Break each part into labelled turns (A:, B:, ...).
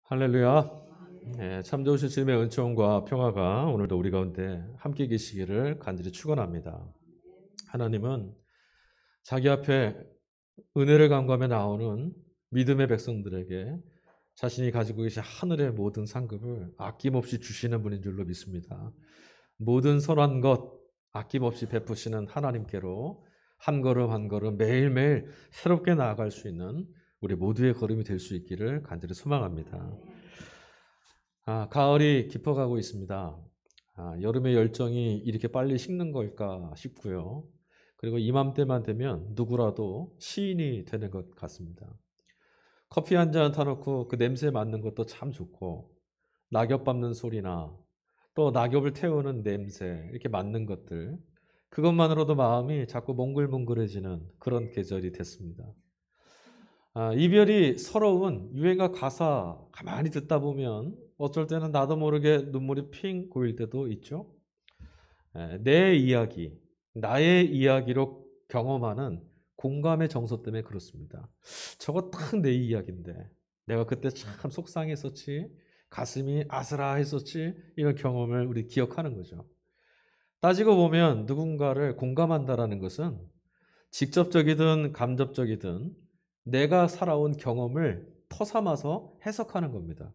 A: 할렐루야. 네, 참 좋으신 주님의 은총과 평화가 오늘도 우리 가운데 함께 계시기를 간절히 축원합니다. 하나님은 자기 앞에 은혜를 간구하며 나오는 믿음의 백성들에게 자신이 가지고 계신 하늘의 모든 상급을 아낌없이 주시는 분인 줄로 믿습니다. 모든 선한 것 아낌없이 베푸시는 하나님께로 한 걸음 한 걸음 매일매일 새롭게 나아갈 수 있는 우리 모두의 걸음이 될 수 있기를 간절히 소망합니다. 가을이 깊어가고 있습니다. 여름의 열정이 이렇게 빨리 식는 걸까 싶고요. 그리고 이맘때만 되면 누구라도 시인이 되는 것 같습니다. 커피 한 잔 타놓고 그 냄새 맡는 것도 참 좋고, 낙엽 밟는 소리나 또 낙엽을 태우는 냄새, 이렇게 맡는 것들, 그것만으로도 마음이 자꾸 몽글몽글해지는 그런 계절이 됐습니다. 이별이 서러운 유행가 가사 가만히 듣다 보면 어쩔 때는 나도 모르게 눈물이 핑 고일 때도 있죠. 내 이야기, 나의 이야기로 경험하는 공감의 정서 때문에 그렇습니다. 저거 딱 내 이야기인데 내가 그때 참 속상했었지, 가슴이 아슬아했었지, 이런 경험을 우리 기억하는 거죠. 따지고 보면 누군가를 공감한다라는 것은 직접적이든 간접적이든 내가 살아온 경험을 터삼아서 해석하는 겁니다.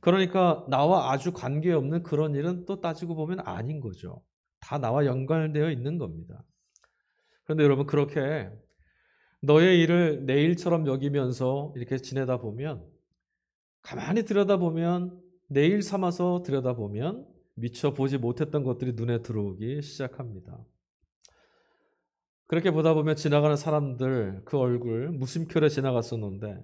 A: 그러니까 나와 아주 관계없는 그런 일은 또 따지고 보면 아닌 거죠. 다 나와 연관되어 있는 겁니다. 그런데 여러분, 그렇게 너의 일을 내 일처럼 여기면서 이렇게 지내다 보면, 가만히 들여다보면, 내 일 삼아서 들여다보면 미처 보지 못했던 것들이 눈에 들어오기 시작합니다. 그렇게 보다 보면 지나가는 사람들 그 얼굴 무심결에 지나갔었는데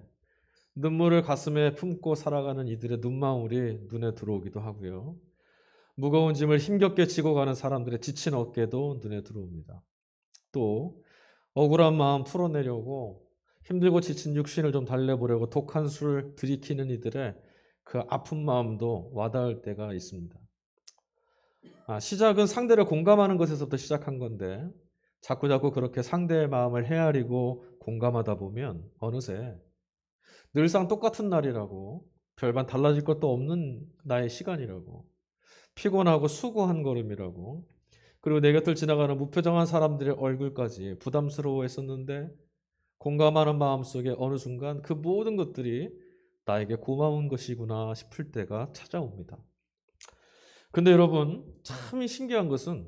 A: 눈물을 가슴에 품고 살아가는 이들의 눈망울이 눈에 들어오기도 하고요. 무거운 짐을 힘겹게 지고 가는 사람들의 지친 어깨도 눈에 들어옵니다. 또 억울한 마음 풀어내려고 힘들고 지친 육신을 좀 달래보려고 독한 술을 들이키는 이들의 그 아픈 마음도 와닿을 때가 있습니다. 시작은 상대를 공감하는 것에서부터 시작한 건데 자꾸자꾸 그렇게 상대의 마음을 헤아리고 공감하다 보면 어느새 늘상 똑같은 날이라고, 별반 달라질 것도 없는 나의 시간이라고, 피곤하고 수고한 걸음이라고, 그리고 내 곁을 지나가는 무표정한 사람들의 얼굴까지 부담스러워했었는데 공감하는 마음속에 어느 순간 그 모든 것들이 나에게 고마운 것이구나 싶을 때가 찾아옵니다. 근데 여러분, 참 신기한 것은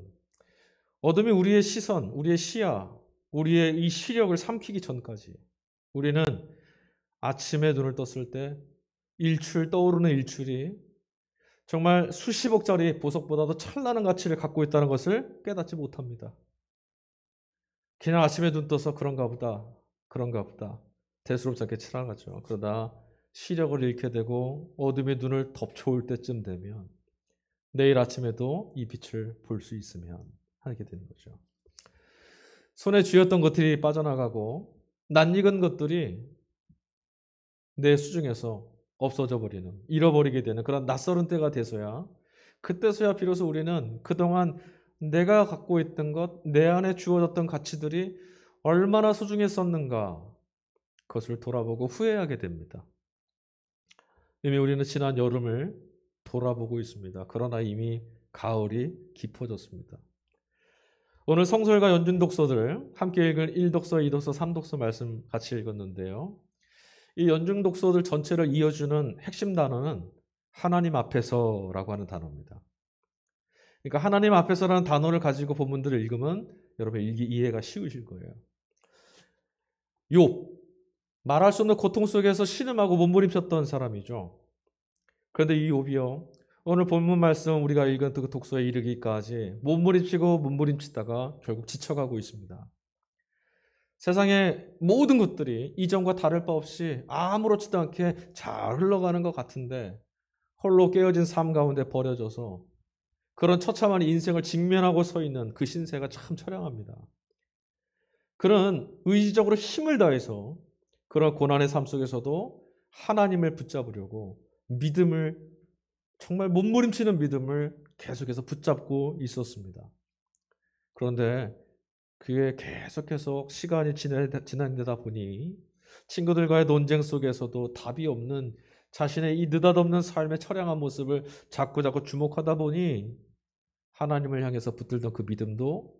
A: 어둠이 우리의 시선, 우리의 시야, 우리의 이 시력을 삼키기 전까지 우리는 아침에 눈을 떴을 때 떠오르는 일출이 정말 수십억짜리 보석보다도 찬란한 가치를 갖고 있다는 것을 깨닫지 못합니다. 그냥 아침에 눈 떠서 그런가 보다 대수롭지 않게 지나가죠. 그러다 시력을 잃게 되고 어둠이 눈을 덮쳐올 때쯤 되면 내일 아침에도 이 빛을 볼 수 있으면 하게 되는 거죠. 손에 쥐었던 것들이 빠져나가고 낯익은 것들이 내 수중에서 없어져 버리는, 잃어버리게 되는 그런 낯설은 때가 돼서야, 그때서야 비로소 우리는 그동안 내가 갖고 있던 것, 내 안에 주어졌던 가치들이 얼마나 소중했었는가, 그것을 돌아보고 후회하게 됩니다. 이미 우리는 지난 여름을 돌아보고 있습니다. 그러나 이미 가을이 깊어졌습니다. 오늘 성설과 연준 독서들 함께 읽은 1독서, 2독서, 3독서 말씀 같이 읽었는데요. 이 연중 독서들 전체를 이어주는 핵심 단어는 하나님 앞에서라고 하는 단어입니다. 그러니까 하나님 앞에서라는 단어를 가지고 본문들을 읽으면 여러분 이해가 쉬우실 거예요. 욥, 말할 수 없는 고통 속에서 신음하고 몸부림쳤던 사람이죠. 그런데 이 욥이요, 오늘 본문 말씀 우리가 읽은 그 독서에 이르기까지 몸부림치다가 결국 지쳐가고 있습니다. 세상의 모든 것들이 이전과 다를 바 없이 아무렇지도 않게 잘 흘러가는 것 같은데 홀로 깨어진 삶 가운데 버려져서 그런 처참한 인생을 직면하고 서 있는 그 신세가 참 처량합니다. 그런 의지적으로 힘을 다해서 그런 고난의 삶 속에서도 하나님을 붙잡으려고 믿음을, 정말 몸부림치는 믿음을 계속해서 붙잡고 있었습니다. 그런데 그게 계속해서 시간이 지나다 보니 친구들과의 논쟁 속에서도 답이 없는 자신의 이 느닷없는 삶의 처량한 모습을 자꾸자꾸 주목하다 보니 하나님을 향해서 붙들던 그 믿음도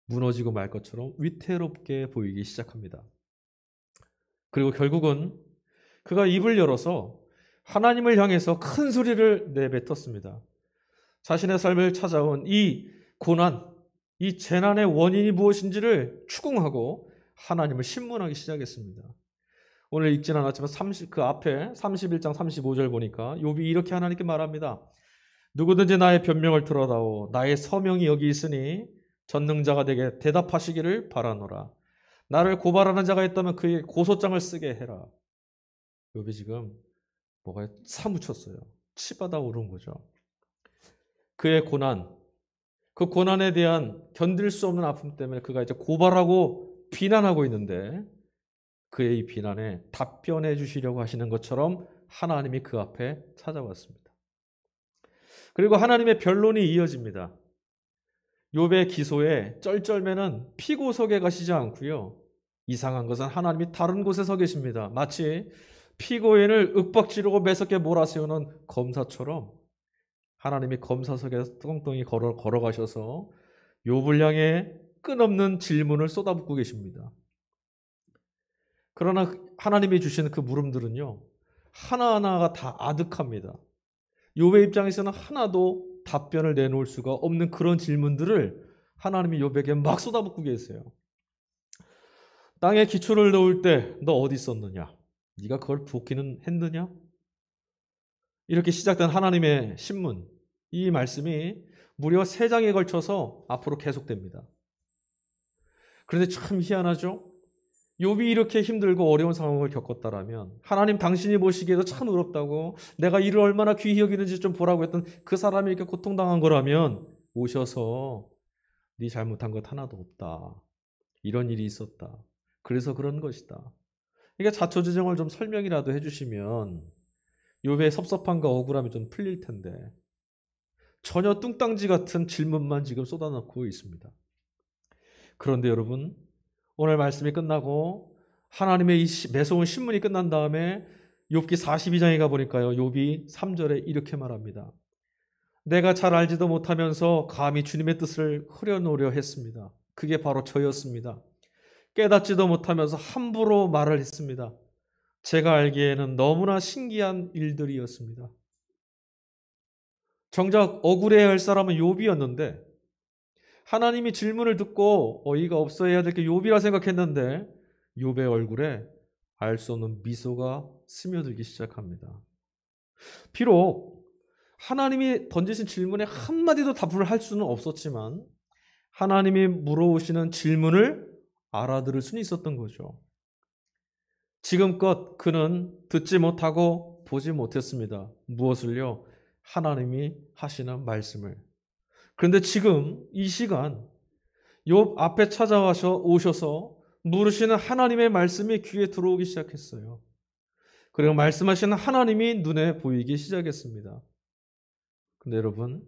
A: 무너지고 말 것처럼 위태롭게 보이기 시작합니다. 그리고 결국은 그가 입을 열어서 하나님을 향해서 큰 소리를 내뱉었습니다. 자신의 삶을 찾아온 이 고난, 이 재난의 원인이 무엇인지를 추궁하고 하나님을 신문하기 시작했습니다. 오늘 읽진 않았지만 그 앞에 31장 35절 보니까 욥이 이렇게 하나님께 말합니다. 누구든지 나의 변명을 들어다오. 나의 서명이 여기 있으니 전능자가 내게 대답하시기를 바라노라. 나를 고발하는 자가 있다면 그에게 고소장을 쓰게 해라. 욥이 지금 뭐가 사무쳤어요. 치받아 오른 거죠. 그의 고난, 그 고난에 대한 견딜 수 없는 아픔 때문에 그가 이제 고발하고 비난하고 있는데 그의 이 비난에 답변해 주시려고 하시는 것처럼 하나님이 그 앞에 찾아왔습니다. 그리고 하나님의 변론이 이어집니다. 욥의 기소에 쩔쩔매는 피고석에 가시지 않고요. 이상한 것은 하나님이 다른 곳에 서 계십니다. 마치 피고인을 윽박지르고 매섭게 몰아세우는 검사처럼 하나님이 검사석에 뚱뚱이 걸어가셔서 욥을 향해 끝없는 질문을 쏟아붓고 계십니다. 그러나 하나님이 주시는 그 물음들은요. 하나하나가 다 아득합니다. 욥의 입장에서는 하나도 답변을 내놓을 수가 없는 그런 질문들을 하나님이 욥에게 막 쏟아붓고 계세요. 땅에 기초를 놓을 때 너 어디 있었느냐? 네가 그걸 부었기는 했느냐? 이렇게 시작된 하나님의 신문, 이 말씀이 무려 3장에 걸쳐서 앞으로 계속됩니다. 그런데 참 희한하죠? 욥이 이렇게 힘들고 어려운 상황을 겪었다라면 하나님 당신이 보시기에도 참 어렵다고 내가 이를 얼마나 귀히 여기는지 좀 보라고 했던 그 사람이 이렇게 고통당한 거라면 오셔서 네 잘못한 것 하나도 없다. 이런 일이 있었다. 그래서 그런 것이다. 이게 자초지종을 좀 설명이라도 해주시면 욥의 섭섭함과 억울함이 좀 풀릴 텐데 전혀 뚱땅지 같은 질문만 지금 쏟아놓고 있습니다. 그런데 여러분 오늘 말씀이 끝나고 하나님의 이 매서운 신문이 끝난 다음에 욥기 42장에 가보니까요. 욥이 3절에 이렇게 말합니다. 내가 잘 알지도 못하면서 감히 주님의 뜻을 흐려놓으려 했습니다. 그게 바로 저였습니다. 깨닫지도 못하면서 함부로 말을 했습니다. 제가 알기에는 너무나 신기한 일들이었습니다. 정작 억울해야 할 사람은 욥이었는데 하나님이 질문을 듣고 어이가 없어야 될 게 욥이라 생각했는데 욥의 얼굴에 알 수 없는 미소가 스며들기 시작합니다. 비록 하나님이 던지신 질문에 한마디도 답을 할 수는 없었지만 하나님이 물어오시는 질문을 알아들을 수는 있었던 거죠. 지금껏 그는 듣지 못하고 보지 못했습니다. 무엇을요? 하나님이 하시는 말씀을. 그런데 지금 이 시간 욥 앞에 오셔서 물으시는 하나님의 말씀이 귀에 들어오기 시작했어요. 그리고 말씀하시는 하나님이 눈에 보이기 시작했습니다. 근데 여러분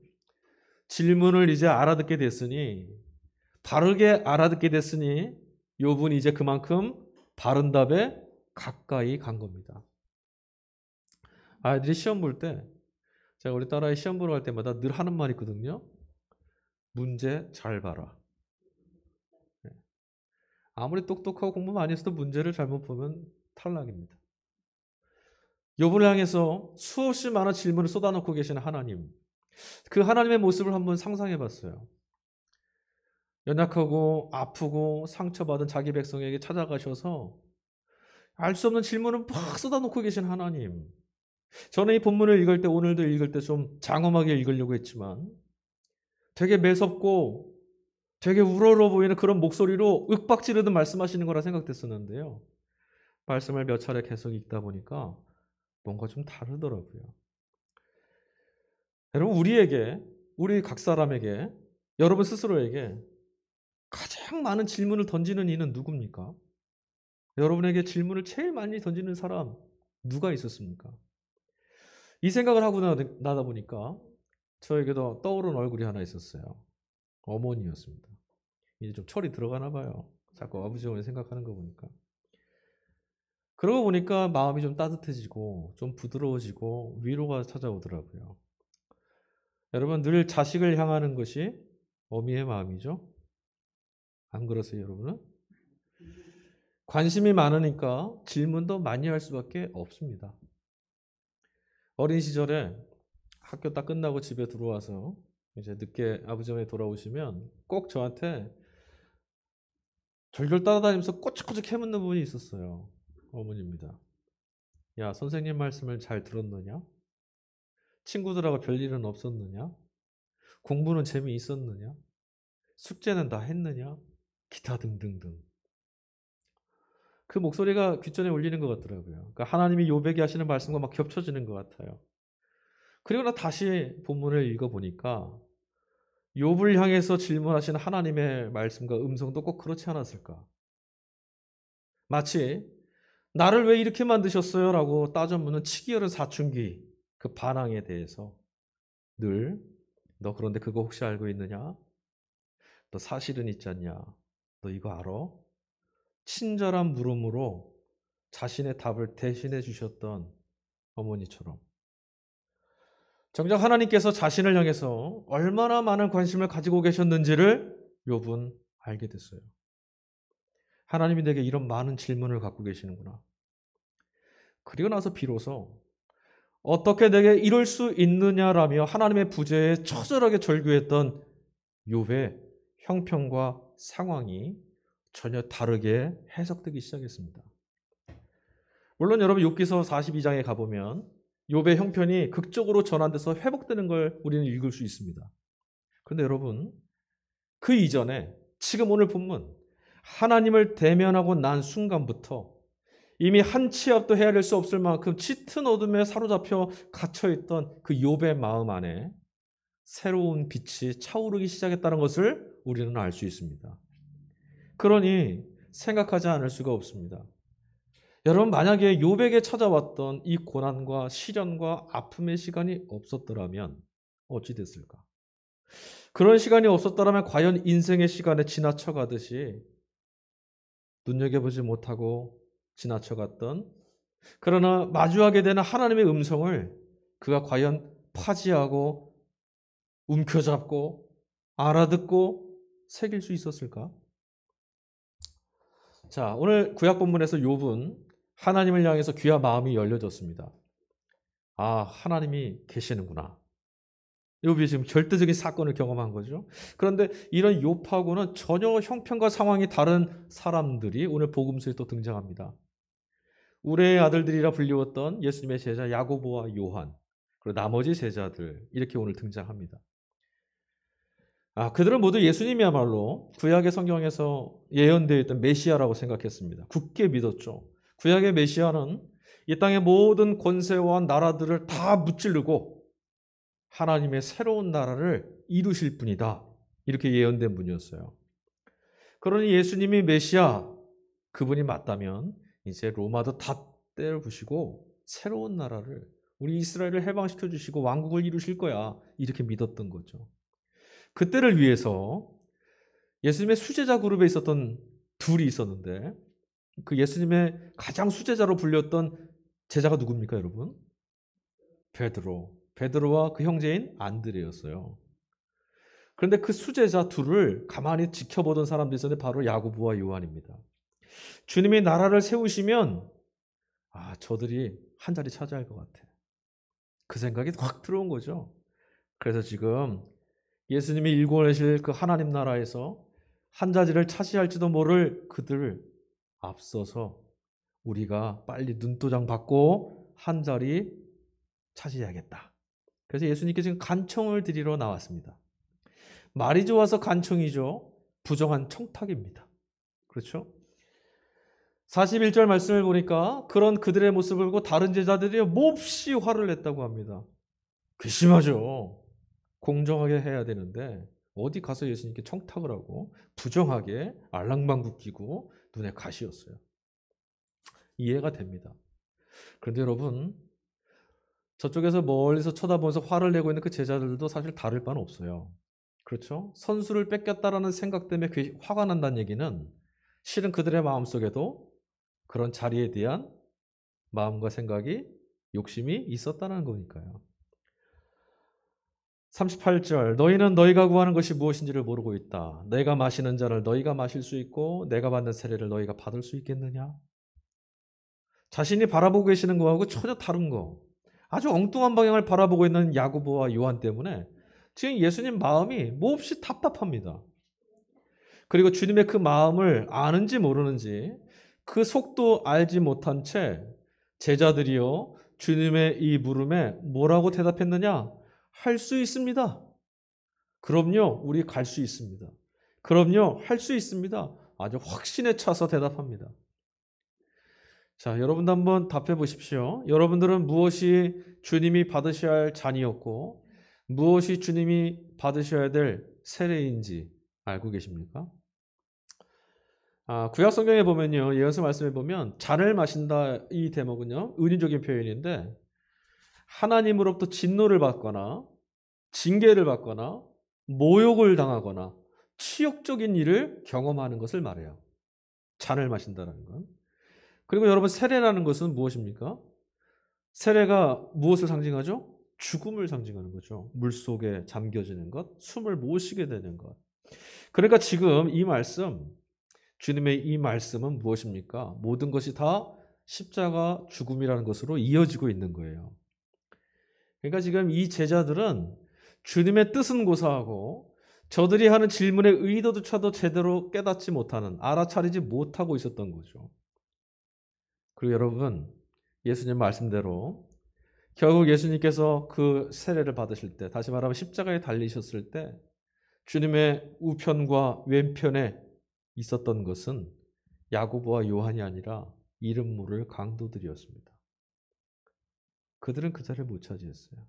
A: 질문을 이제 알아듣게 됐으니 바르게 알아듣게 됐으니 욥은 이제 그만큼 바른 답에 가까이 간 겁니다. 아이들이 시험 볼 때 제가 우리 딸아이 시험 보러 갈 때마다 늘 하는 말이 있거든요. 문제 잘 봐라. 아무리 똑똑하고 공부 많이 해서도 문제를 잘못 보면 탈락입니다. 욥을 향해서 수없이 많은 질문을 쏟아놓고 계시는 하나님. 그 하나님의 모습을 한번 상상해 봤어요. 연약하고 아프고 상처받은 자기 백성에게 찾아가셔서 알 수 없는 질문을 막 쏟아놓고 계신 하나님. 저는 이 본문을 읽을 때 오늘도 읽을 때 좀 장엄하게 읽으려고 했지만 되게 매섭고 되게 우러러 보이는 그런 목소리로 윽박지르듯 말씀하시는 거라 생각됐었는데요. 말씀을 몇 차례 계속 읽다 보니까 뭔가 좀 다르더라고요. 여러분 우리 각 사람에게 여러분 스스로에게 가장 많은 질문을 던지는 이는 누굽니까? 여러분에게 질문을 제일 많이 던지는 사람 누가 있었습니까? 이 생각을 하고 나다 보니까 저에게도 떠오른 얼굴이 하나 있었어요. 어머니였습니다. 이제 좀 철이 들어가나 봐요. 자꾸 아버지 어머니 생각하는 거 보니까. 그러고 보니까 마음이 좀 따뜻해지고 좀 부드러워지고 위로가 찾아오더라고요. 여러분, 늘 자식을 향하는 것이 어미의 마음이죠? 안 그러세요, 여러분은? 관심이 많으니까 질문도 많이 할 수밖에 없습니다. 어린 시절에 학교 딱 끝나고 집에 들어와서 이제 늦게 아버지 어머니 돌아오시면 꼭 저한테 졸졸 따라다니면서 꼬치꼬치 캐묻는 분이 있었어요. 어머니입니다. 야, 선생님 말씀을 잘 들었느냐? 친구들하고 별일은 없었느냐? 공부는 재미있었느냐? 숙제는 다 했느냐? 기타 등등등. 그 목소리가 귓전에 울리는 것 같더라고요. 그러니까 하나님이 욥에게 하시는 말씀과 막 겹쳐지는 것 같아요. 그리고 나 다시 본문을 읽어보니까 욥을 향해서 질문하시는 하나님의 말씀과 음성도 꼭 그렇지 않았을까? 마치 나를 왜 이렇게 만드셨어요? 라고 따져 묻는 치기 어린 사춘기 그 반항에 대해서 늘 너 그런데 그거 혹시 알고 있느냐? 너 사실은 있지 않냐? 너 이거 알아? 친절한 물음으로 자신의 답을 대신해 주셨던 어머니처럼 정작 하나님께서 자신을 향해서 얼마나 많은 관심을 가지고 계셨는지를 욥은 알게 됐어요. 하나님이 내게 이런 많은 질문을 갖고 계시는구나. 그리고 나서 비로소 어떻게 내게 이럴 수 있느냐라며 하나님의 부재에 처절하게 절규했던 욥의 형편과 상황이 전혀 다르게 해석되기 시작했습니다. 물론 여러분 욥기서 42장에 가보면 욥의 형편이 극적으로 전환돼서 회복되는 걸 우리는 읽을 수 있습니다. 그런데 여러분 그 이전에 지금 오늘 본문 하나님을 대면하고 난 순간부터 이미 한 치 앞도 헤아릴 수 없을 만큼 짙은 어둠에 사로잡혀 갇혀있던 그 욥의 마음 안에 새로운 빛이 차오르기 시작했다는 것을 우리는 알 수 있습니다. 그러니 생각하지 않을 수가 없습니다. 여러분 만약에 욥에게 찾아왔던 이 고난과 시련과 아픔의 시간이 없었더라면 어찌 됐을까? 그런 시간이 없었더라면 과연 인생의 시간에 지나쳐가듯이 눈여겨보지 못하고 지나쳐갔던 그러나 마주하게 되는 하나님의 음성을 그가 과연 파지하고 움켜잡고 알아듣고 새길 수 있었을까? 자, 오늘 구약 본문에서 욥은 하나님을 향해서 귀와 마음이 열려졌습니다. 아, 하나님이 계시는구나. 욥이 지금 절대적인 사건을 경험한 거죠. 그런데 이런 욥하고는 전혀 형편과 상황이 다른 사람들이 오늘 복음서에 또 등장합니다. 우레의 아들들이라 불리웠던 예수님의 제자 야고보와 요한, 그리고 나머지 제자들 이렇게 오늘 등장합니다. 그들은 모두 예수님이야말로 구약의 성경에서 예언되어 있던 메시아라고 생각했습니다. 굳게 믿었죠. 구약의 메시아는 이 땅의 모든 권세와 나라들을 다 무찌르고 하나님의 새로운 나라를 이루실 분이다. 이렇게 예언된 분이었어요. 그러니 예수님이 메시아, 그분이 맞다면 이제 로마도 다 때려부시고 새로운 나라를 우리 이스라엘을 해방시켜 주시고 왕국을 이루실 거야. 이렇게 믿었던 거죠. 그때를 위해서 예수님의 수제자 그룹에 있었던 둘이 있었는데 그 예수님의 가장 수제자로 불렸던 제자가 누굽니까, 여러분? 베드로와 그 형제인 안드레였어요. 그런데 그 수제자 둘을 가만히 지켜보던 사람들이 있었는데 바로 야고보와 요한입니다. 주님이 나라를 세우시면 저들이 한 자리 차지할 것 같아. 그 생각이 확 들어온 거죠. 그래서 지금 예수님이 일궈내실 그 하나님 나라에서 한 자리를 차지할지도 모를 그들을 앞서서 우리가 빨리 눈도장 받고 한 자리 차지해야겠다. 그래서 예수님께 지금 간청을 드리러 나왔습니다. 말이 좋아서 간청이죠. 부정한 청탁입니다. 그렇죠? 41절 말씀을 보니까 그런 그들의 모습을 보고 다른 제자들이 몹시 화를 냈다고 합니다. 괘씸하죠. 공정하게 해야 되는데 어디 가서 예수님께 청탁을 하고 부정하게 알랑방구 끼고 눈에 가시였어요. 이해가 됩니다. 그런데 여러분 저쪽에서 멀리서 쳐다보면서 화를 내고 있는 그 제자들도 사실 다를 바는 없어요. 그렇죠? 선수를 뺏겼다라는 생각 때문에 화가 난다는 얘기는 실은 그들의 마음속에도 그런 자리에 대한 마음과 생각이 욕심이 있었다는 거니까요. 38절 너희는 너희가 구하는 것이 무엇인지를 모르고 있다. 내가 마시는 잔을 너희가 마실 수 있고 내가 받는 세례를 너희가 받을 수 있겠느냐? 자신이 바라보고 계시는 거하고 전혀 다른 거. 아주 엉뚱한 방향을 바라보고 있는 야고보와 요한 때문에 지금 예수님 마음이 몹시 답답합니다. 그리고 주님의 그 마음을 아는지 모르는지 그 속도 알지 못한 채 제자들이요 주님의 이 물음에 뭐라고 대답했느냐? 할 수 있습니다. 그럼요, 우리 갈 수 있습니다. 그럼요, 할 수 있습니다. 아주 확신에 차서 대답합니다. 자, 여러분도 한번 답해 보십시오. 여러분들은 무엇이 주님이 받으셔야 할 잔이었고 무엇이 주님이 받으셔야 될 세례인지 알고 계십니까? 구약 성경에 보면요. 예언서 말씀에 보면 잔을 마신다 이 대목은요. 은유적인 표현인데 하나님으로부터 진노를 받거나 징계를 받거나 모욕을 당하거나 치욕적인 일을 경험하는 것을 말해요. 잔을 마신다는 건. 그리고 여러분 세례라는 것은 무엇입니까? 세례가 무엇을 상징하죠? 죽음을 상징하는 거죠. 물속에 잠겨지는 것, 숨을 못 쉬게 되는 것. 그러니까 지금 이 말씀, 주님의 이 말씀은 무엇입니까? 모든 것이 다 십자가 죽음이라는 것으로 이어지고 있는 거예요. 그러니까 지금 이 제자들은 주님의 뜻은 고사하고 저들이 하는 질문의 의도조차도 제대로 깨닫지 못하는, 알아차리지 못하고 있었던 거죠. 그리고 여러분, 예수님 말씀대로 결국 예수님께서 그 세례를 받으실 때, 다시 말하면 십자가에 달리셨을 때 주님의 우편과 왼편에 있었던 것은 야고보와 요한이 아니라 이름 모를 강도들이었습니다. 그들은 그 자리를 못 차지했어요.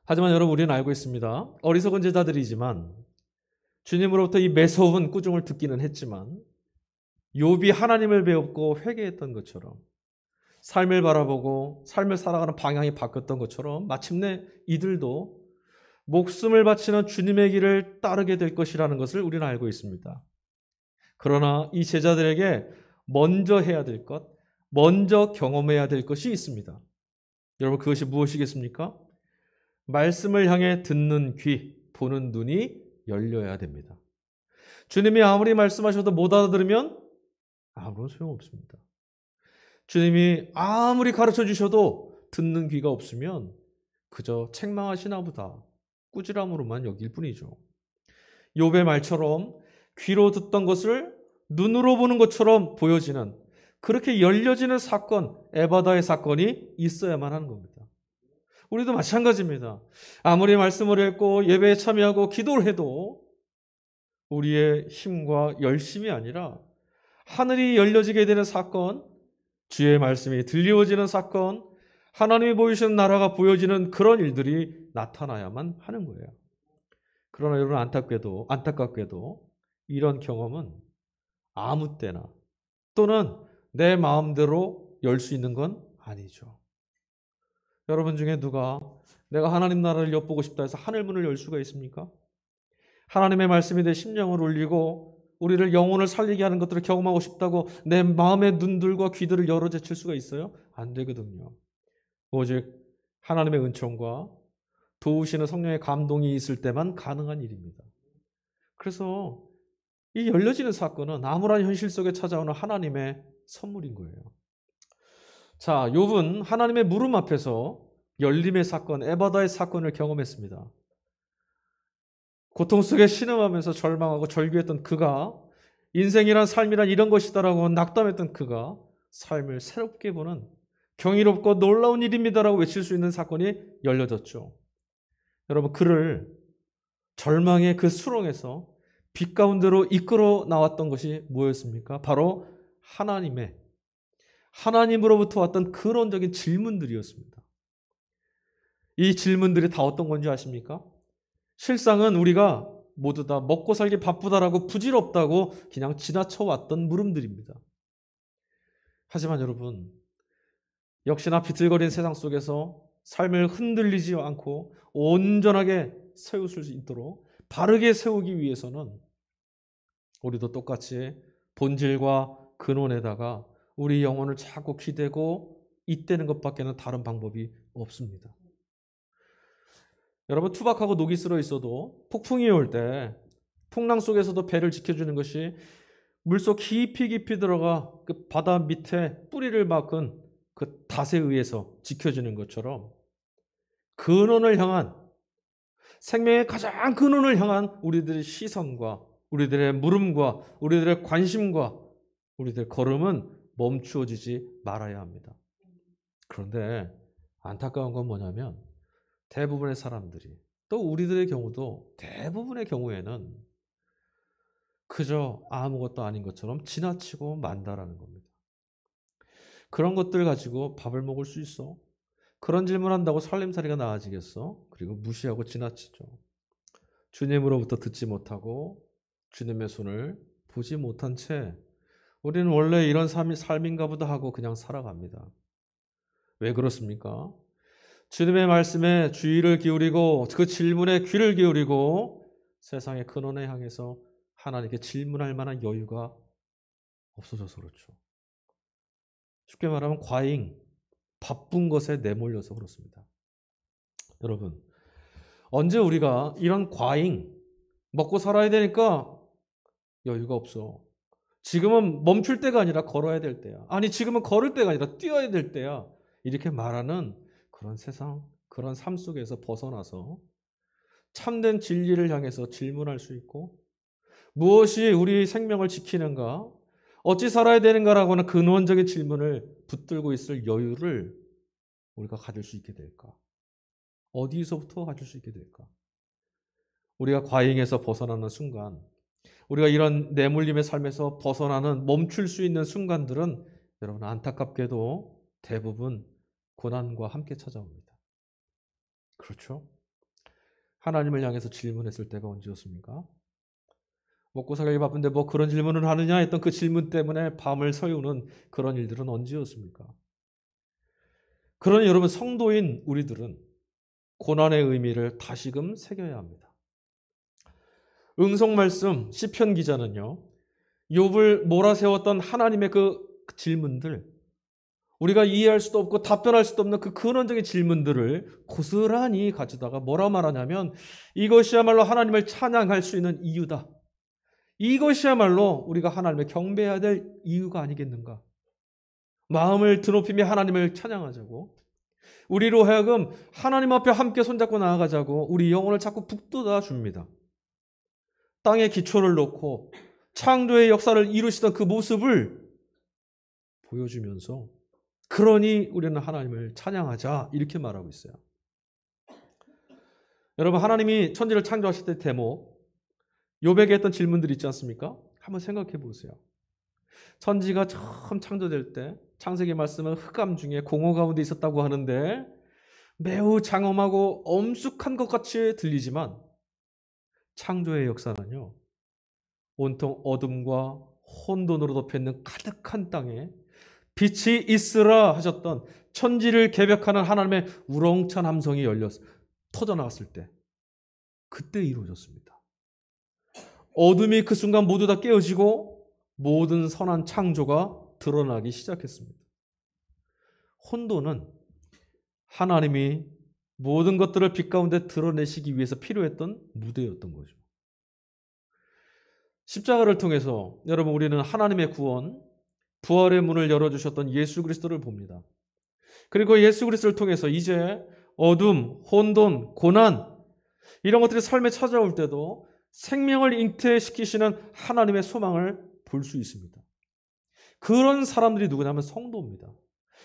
A: 하지만 여러분 우리는 알고 있습니다. 어리석은 제자들이지만 주님으로부터 이 매서운 꾸중을 듣기는 했지만 욥이 하나님을 배웠고 회개했던 것처럼 삶을 바라보고 삶을 살아가는 방향이 바뀌었던 것처럼 마침내 이들도 목숨을 바치는 주님의 길을 따르게 될 것이라는 것을 우리는 알고 있습니다. 그러나 이 제자들에게 먼저 해야 될 것, 먼저 경험해야 될 것이 있습니다. 여러분 그것이 무엇이겠습니까? 말씀을 향해 듣는 귀, 보는 눈이 열려야 됩니다. 주님이 아무리 말씀하셔도 못 알아들으면 아무런 소용없습니다. 주님이 아무리 가르쳐 주셔도 듣는 귀가 없으면 그저 책망하시나 보다 꾸지람으로만 여길 뿐이죠. 욥의 말처럼 귀로 듣던 것을 눈으로 보는 것처럼 보여지는 그렇게 열려지는 사건, 에바다의 사건이 있어야만 하는 겁니다. 우리도 마찬가지입니다. 아무리 말씀을 읽고 예배에 참여하고 기도를 해도 우리의 힘과 열심이 아니라 하늘이 열려지게 되는 사건, 주의 말씀이 들려지는 사건, 하나님이 보이시는 나라가 보여지는 그런 일들이 나타나야만 하는 거예요. 그러나 여러분 안타깝게도 이런 경험은 아무 때나 또는 내 마음대로 열 수 있는 건 아니죠. 여러분 중에 누가 내가 하나님 나라를 엿보고 싶다 해서 하늘문을 열 수가 있습니까? 하나님의 말씀이 내 심령을 울리고 우리를 영혼을 살리게 하는 것들을 경험하고 싶다고 내 마음의 눈들과 귀들을 열어 제칠 수가 있어요? 안 되거든요. 오직 하나님의 은총과 도우시는 성령의 감동이 있을 때만 가능한 일입니다. 그래서 이 열려지는 사건은 암울한 현실 속에 찾아오는 하나님의 선물인 거예요. 자, 욥은 하나님의 물음 앞에서 열림의 사건, 에바다의 사건을 경험했습니다. 고통 속에 신음하면서 절망하고 절규했던 그가 인생이란 삶이란 이런 것이다라고 낙담했던 그가 삶을 새롭게 보는 경이롭고 놀라운 일입니다라고 외칠 수 있는 사건이 열려졌죠. 여러분 그를 절망의 그 수렁에서 빛 가운데로 이끌어 나왔던 것이 뭐였습니까? 바로 하나님으로부터 왔던 근원적인 질문들이었습니다. 이 질문들이 다 어떤 건지 아십니까? 실상은 우리가 모두 다 먹고 살기 바쁘다라고 부질없다고 그냥 지나쳐왔던 물음들입니다. 하지만 여러분 역시나 비틀거리는 세상 속에서 삶을 흔들리지 않고 온전하게 세울 수 있도록 바르게 세우기 위해서는 우리도 똑같이 본질과 근원에다가 우리 영혼을 자꾸 기대고 잇대는 것밖에는 다른 방법이 없습니다. 여러분, 투박하고 녹이 슬어 있어도 폭풍이 올 때 풍랑 속에서도 배를 지켜주는 것이 물속 깊이 깊이 들어가 그 바다 밑에 뿌리를 박은 그 닷에 의해서 지켜지는 것처럼 근원을 향한, 생명의 가장 근원을 향한 우리들의 시선과 우리들의 물음과 우리들의 관심과 우리들의 걸음은 멈추어지지 말아야 합니다. 그런데 안타까운 건 뭐냐면 대부분의 사람들이, 또 우리들의 경우도 대부분의 경우에는 그저 아무것도 아닌 것처럼 지나치고 만다라는 겁니다. 그런 것들 가지고 밥을 먹을 수 있어? 그런 질문한다고 살림살이가 나아지겠어? 그리고 무시하고 지나치죠. 주님으로부터 듣지 못하고 주님의 손을 보지 못한 채 우리는 원래 이런 삶인가 보다 하고 그냥 살아갑니다. 왜 그렇습니까? 주님의 말씀에 주의를 기울이고 그 질문에 귀를 기울이고 세상의 근원에 향해서 하나님께 질문할 만한 여유가 없어져서 그렇죠. 쉽게 말하면 과잉, 바쁜 것에 내몰려서 그렇습니다. 여러분, 언제 우리가 이런 과잉, 먹고 살아야 되니까 여유가 없어. 지금은 멈출 때가 아니라 걸어야 될 때야. 아니, 지금은 걸을 때가 아니라 뛰어야 될 때야. 이렇게 말하는 그런 세상, 그런 삶 속에서 벗어나서 참된 진리를 향해서 질문할 수 있고, 무엇이 우리 생명을 지키는가, 어찌 살아야 되는가라고 하는 근원적인 질문을 붙들고 있을 여유를 우리가 가질 수 있게 될까? 어디서부터 가질 수 있게 될까? 우리가 과잉에서 벗어나는 순간, 우리가 이런 내몰림의 삶에서 벗어나는, 멈출 수 있는 순간들은 여러분 안타깝게도 대부분 고난과 함께 찾아옵니다. 그렇죠? 하나님을 향해서 질문했을 때가 언제였습니까? 먹고 살기 바쁜데 뭐 그런 질문을 하느냐 했던 그 질문 때문에 밤을 새우는 그런 일들은 언제였습니까? 그러니 여러분, 성도인 우리들은 고난의 의미를 다시금 새겨야 합니다. 응송 말씀 시편 기자는요, 욥을 몰아세웠던 하나님의 그 질문들, 우리가 이해할 수도 없고 답변할 수도 없는 그 근원적인 질문들을 고스란히 가져다가 뭐라 말하냐면, 이것이야말로 하나님을 찬양할 수 있는 이유다. 이것이야말로 우리가 하나님을 경배해야 될 이유가 아니겠는가. 마음을 드높이며 하나님을 찬양하자고, 우리로 하여금 하나님 앞에 함께 손잡고 나아가자고 우리 영혼을 자꾸 북돋아 줍니다. 땅에 기초를 놓고 창조의 역사를 이루시던 그 모습을 보여주면서, 그러니 우리는 하나님을 찬양하자, 이렇게 말하고 있어요. 여러분, 하나님이 천지를 창조하실 때 대목, 욥에게 했던 질문들이 있지 않습니까? 한번 생각해 보세요. 천지가 처음 창조될 때 창세기 말씀은 흑암 중에 공허 가운데 있었다고 하는데 매우 장엄하고 엄숙한 것 같이 들리지만, 창조의 역사는요, 온통 어둠과 혼돈으로 덮여있는 가득한 땅에 빛이 있으라 하셨던, 천지를 개벽하는 하나님의 우렁찬 함성이 열려서 터져나왔을 때, 그때 이루어졌습니다. 어둠이 그 순간 모두 다 깨어지고 모든 선한 창조가 드러나기 시작했습니다. 혼돈은 하나님이 모든 것들을 빛 가운데 드러내시기 위해서 필요했던 무대였던 거죠. 십자가를 통해서 여러분, 우리는 하나님의 구원, 부활의 문을 열어주셨던 예수 그리스도를 봅니다. 그리고 예수 그리스도를 통해서 이제 어둠, 혼돈, 고난, 이런 것들이 삶에 찾아올 때도 생명을 잉태시키시는 하나님의 소망을 볼 수 있습니다. 그런 사람들이 누구냐면 성도입니다.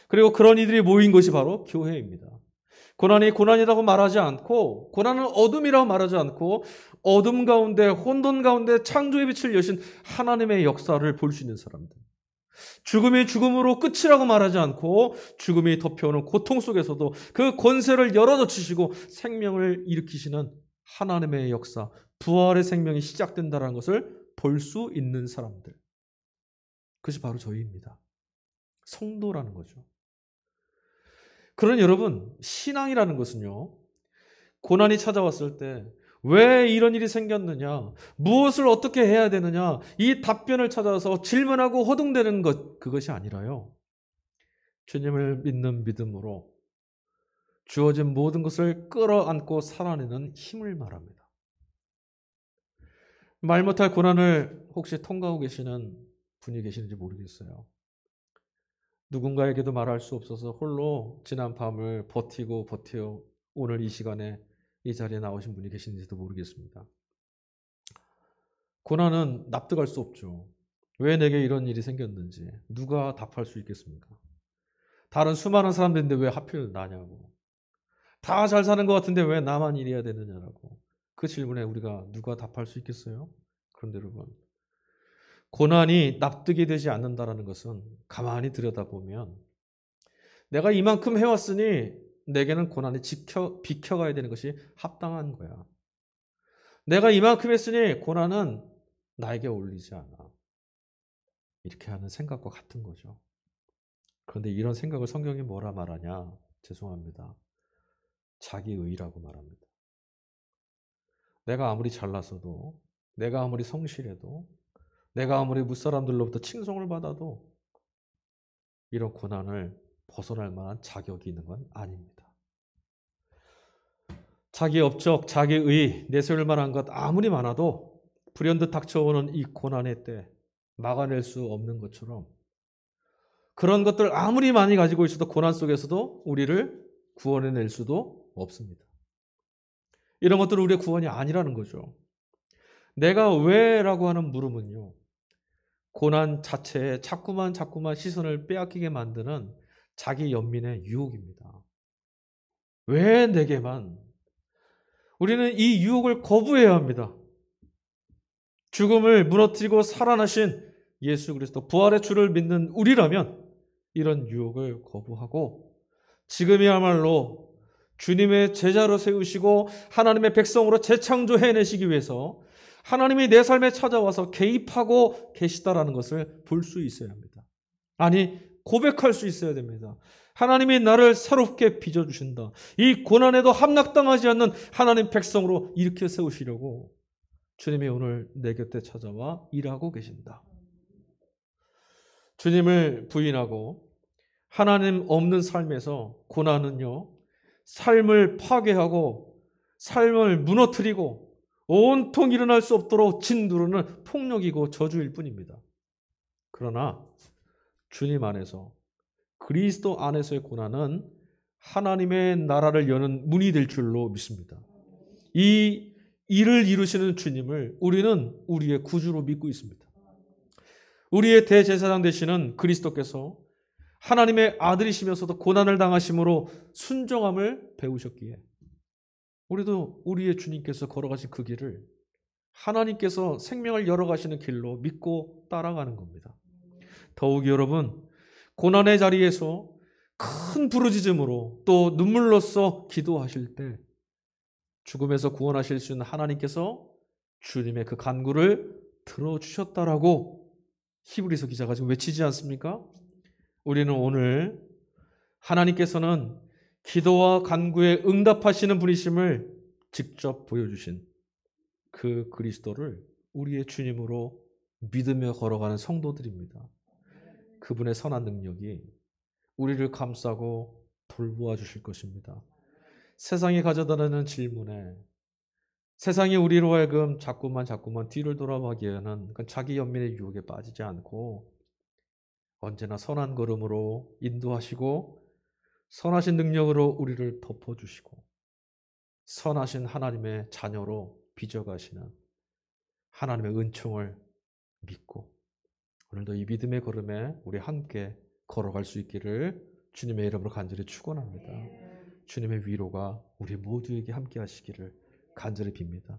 A: 그리고 그런 이들이 모인 것이 바로 교회입니다. 고난이 고난이라고 말하지 않고, 고난은 어둠이라고 말하지 않고, 어둠 가운데, 혼돈 가운데 창조의 빛을 여신 하나님의 역사를 볼 수 있는 사람들. 죽음이 죽음으로 끝이라고 말하지 않고, 죽음이 덮여오는 고통 속에서도 그 권세를 열어젖히시고 생명을 일으키시는 하나님의 역사, 부활의 생명이 시작된다는 것을 볼 수 있는 사람들. 그것이 바로 저희입니다. 성도라는 거죠. 그러니 여러분, 신앙이라는 것은요, 고난이 찾아왔을 때 왜 이런 일이 생겼느냐? 무엇을 어떻게 해야 되느냐? 이 답변을 찾아서 질문하고 허둥대는 것, 그것이 아니라요. 주님을 믿는 믿음으로 주어진 모든 것을 끌어안고 살아내는 힘을 말합니다. 말 못할 고난을 혹시 통과하고 계시는 분이 계시는지 모르겠어요. 누군가에게도 말할 수 없어서 홀로 지난 밤을 버티고 오늘 이 시간에 이 자리에 나오신 분이 계시는지도 모르겠습니다. 고난은 납득할 수 없죠. 왜 내게 이런 일이 생겼는지 누가 답할 수 있겠습니까? 다른 수많은 사람들인데 왜 하필 나냐고. 다 잘 사는 것 같은데 왜 나만 이래야 되느냐라고. 그 질문에 우리가 누가 답할 수 있겠어요? 그런데 여러분, 고난이 납득이 되지 않는다는 것은 가만히 들여다보면 내가 이만큼 해왔으니 내게는 고난이 비켜가야 되는 것이 합당한 거야. 내가 이만큼 했으니 고난은 나에게 어울리지 않아. 이렇게 하는 생각과 같은 거죠. 그런데 이런 생각을 성경이 뭐라 말하냐? 죄송합니다. 자기의라고 말합니다. 내가 아무리 잘났어도, 내가 아무리 성실해도, 내가 아무리 무사람들로부터 칭송을 받아도 이런 고난을 벗어날 만한 자격이 있는 건 아닙니다. 자기 업적, 자기의 내세울 만한 것 아무리 많아도 불현듯 닥쳐오는 이 고난의 때 막아낼 수 없는 것처럼 그런 것들 아무리 많이 가지고 있어도 고난 속에서도 우리를 구원해낼 수도 없습니다. 이런 것들은 우리의 구원이 아니라는 거죠. 내가 왜라고 하는 물음은요. 고난 자체에 자꾸만 시선을 빼앗기게 만드는 자기 연민의 유혹입니다. 왜 내게만? 우리는 이 유혹을 거부해야 합니다. 죽음을 무너뜨리고 살아나신 예수 그리스도 부활의 주를 믿는 우리라면 이런 유혹을 거부하고 지금이야말로 주님의 제자로 세우시고 하나님의 백성으로 재창조해내시기 위해서 하나님이 내 삶에 찾아와서 개입하고 계시다라는 것을 볼 수 있어야 합니다. 아니, 고백할 수 있어야 됩니다. 하나님이 나를 새롭게 빚어주신다. 이 고난에도 함락당하지 않는 하나님 백성으로 일으켜 세우시려고 주님이 오늘 내 곁에 찾아와 일하고 계신다. 주님을 부인하고 하나님 없는 삶에서 고난은요, 삶을 파괴하고 삶을 무너뜨리고 온통 일어날 수 없도록 짓누르는 폭력이고 저주일 뿐입니다. 그러나 주님 안에서 그리스도 안에서의 고난은 하나님의 나라를 여는 문이 될 줄로 믿습니다. 이 일을 이루시는 주님을 우리는 우리의 구주로 믿고 있습니다. 우리의 대제사장 되시는 그리스도께서 하나님의 아들이시면서도 고난을 당하심으로 순종함을 배우셨기에 우리도 우리의 주님께서 걸어가신 그 길을 하나님께서 생명을 열어가시는 길로 믿고 따라가는 겁니다. 더욱이 여러분, 고난의 자리에서 큰 부르짖음으로 또 눈물로써 기도하실 때 죽음에서 구원하실 수 있는 하나님께서 주님의 그 간구를 들어주셨다라고 히브리서 기자가 지금 외치지 않습니까? 우리는 오늘 하나님께서는 기도와 간구에 응답하시는 분이심을 직접 보여주신 그 그리스도를 우리의 주님으로 믿으며 걸어가는 성도들입니다. 그분의 선한 능력이 우리를 감싸고 돌보아 주실 것입니다. 세상이 가져다라는 질문에 세상이 우리로 하여금 자꾸만 뒤를 돌아보게 하는 자기 연민의 유혹에 빠지지 않고 언제나 선한 걸음으로 인도하시고 선하신 능력으로 우리를 덮어주시고 선하신 하나님의 자녀로 빚어가시는 하나님의 은총을 믿고 오늘도 이 믿음의 걸음에 우리 함께 걸어갈 수 있기를 주님의 이름으로 간절히 축원합니다. 주님의 위로가 우리 모두에게 함께 하시기를 간절히 빕니다.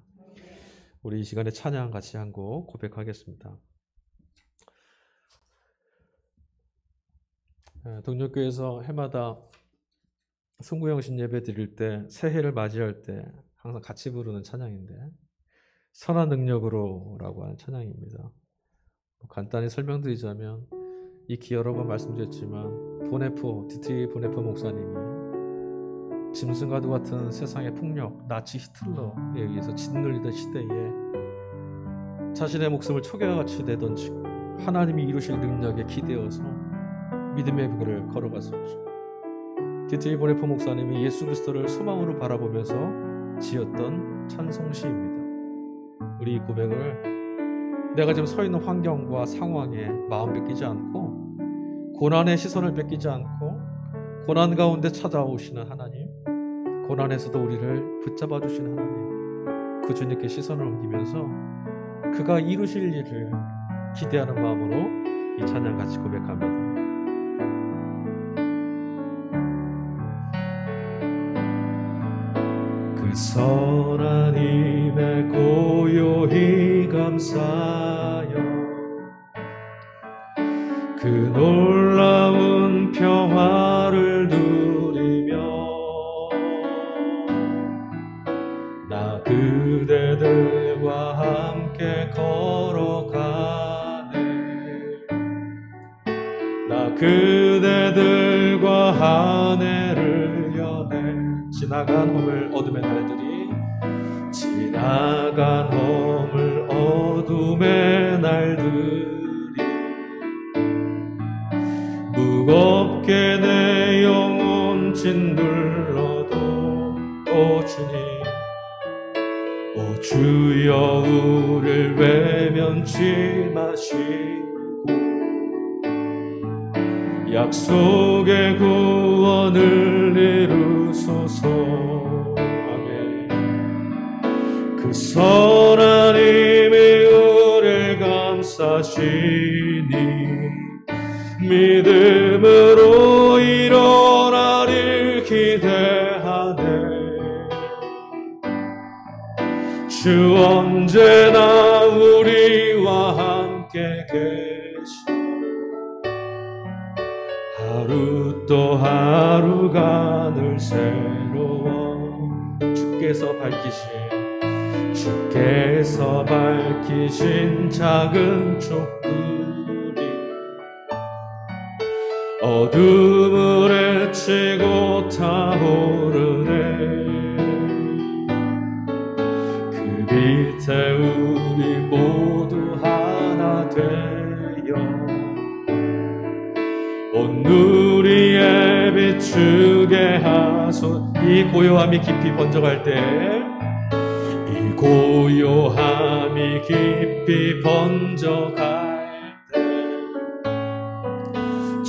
A: 우리 이 시간에 찬양 같이 한 곡 고백하겠습니다. 동력교회에서 해마다 송구영신 예배 드릴 때 새해를 맞이할 때 항상 같이 부르는 찬양인데 선한 능력으로라고 하는 찬양입니다. 간단히 설명드리자면 익히 여러 번 말씀드렸지만 디트리 보네포 목사님이 짐승과도 같은 세상의 폭력, 나치 히틀러에 의해서 짓눌리던 시대에 자신의 목숨을 초계와 같이 내던지고 하나님이 이루실 능력에 기대어서 믿음의 길을 걸어갔었죠. 디트리 보네포 목사님이 예수 그리스도를 소망으로 바라보면서 지었던 찬송시입니다. 우리 이 고백을 내가 지금 서 있는 환경과 상황에 마음 뺏기지 않고 고난의 시선을 뺏기지 않고 고난 가운데 찾아오시는 하나님, 고난에서도 우리를 붙잡아 주시는 하나님, 그 주님께 시선을 옮기면서 그가 이루실 일을 기대하는 마음으로 이 찬양 같이 고백합니다. 그 선한 힘에 고요히 감사하여 그 놀라운 평화를 누리며 나 그대들과 함께 걸어가네. 나 그대들과 한 해를 여네. 지나간 허물 어둠의 날들이 지나간 허물 어둠의 날들이 무겁게 내 영혼 짓눌러도 오 주님, 오 주여 우릴 외면치 마시고 약속의 구원을 이루소서. 아멘. 그 선한 힘이 우릴 감싸시니 믿음으로 일어나리를 기대하네. 주 언제나 우리와 함께 계시 하루 또 하루가 늘 새로워. 주께서 밝히신 작은 촛불이 어둠을 헤치고 타오르네. 그 빛에 우리 모두 하나 되어 온 누리에 비추게 하소. 이 고요함이 깊이 번져갈 때, 이 고요함이 깊이 번져갈 때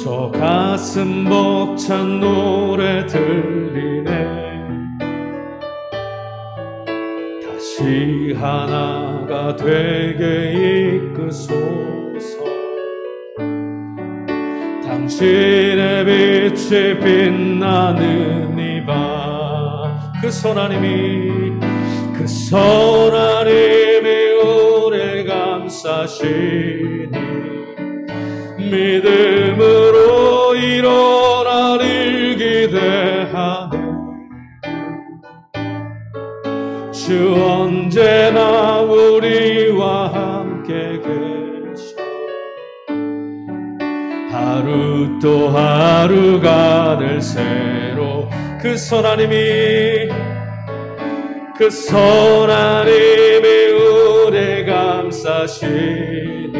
A: 저 가슴 벅찬 노래 들리네. 다시 하나가 되게 이끄소서. 당신의 빛이 빛나는 이 밤, 그 선한 힘이 우리 감싸시니 믿음으로 일어나리를 기대하네. 주 언제나 우리와 함께 계셔 하루 또 하루가 늘 새로. 그 선한 힘이 우리 감싸시니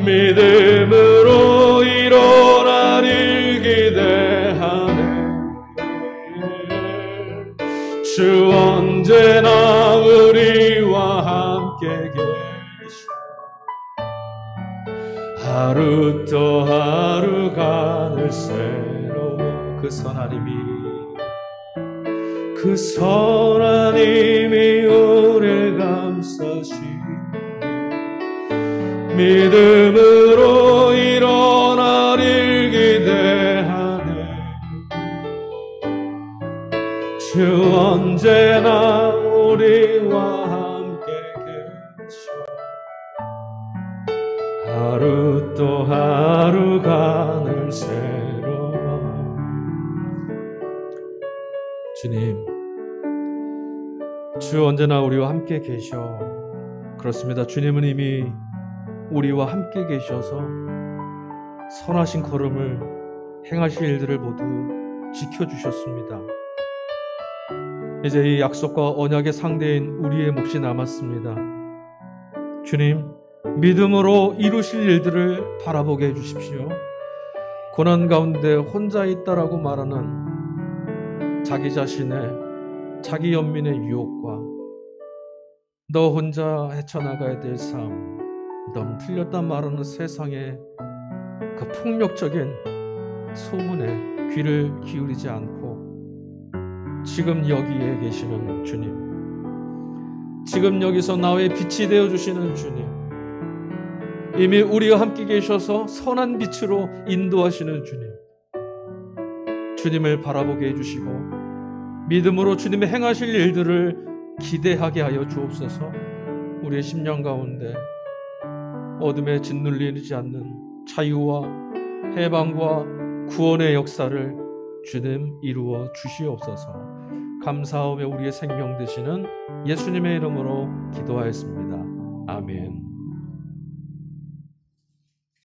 A: 믿음으로 일어나리를 기대하네. 주 언제나 우리와 함께 계셔 하루 또 하루가 늘 새로워. 그 선한 힘이 우리 감싸시니 믿음으로 일어나리를 기대하네. 주 언제나 우리와 함께 계셔 하루 또 하루가 늘 새로워. 주님, 주 언제나 우리와 함께 계셔. 그렇습니다. 주님은 이미 우리와 함께 계셔서 선하신 걸음을 행하실 일들을 모두 지켜주셨습니다. 이제 이 약속과 언약의 상대인 우리의 몫이 남았습니다. 주님, 믿음으로 이루실 일들을 바라보게 해주십시오. 고난 가운데 혼자 있다라고 말하는 자기 자신의, 자기 연민의 유혹과 너 혼자 헤쳐나가야 될 삶, 넌 틀렸다 말하는 세상의 그 폭력적인 소문에 귀를 기울이지 않고 지금 여기에 계시는 주님, 지금 여기서 나의 빛이 되어주시는 주님, 이미 우리와 함께 계셔서 선한 빛으로 인도하시는 주님, 주님을 바라보게 해주시고 믿음으로 주님의 행하실 일들을 기대하게 하여 주옵소서. 우리의 심령 가운데 어둠에 짓눌리지 않는 자유와 해방과 구원의 역사를 주님 이루어 주시옵소서. 감사하며 우리의 생명 되시는 예수님의 이름으로 기도하였습니다. 아멘.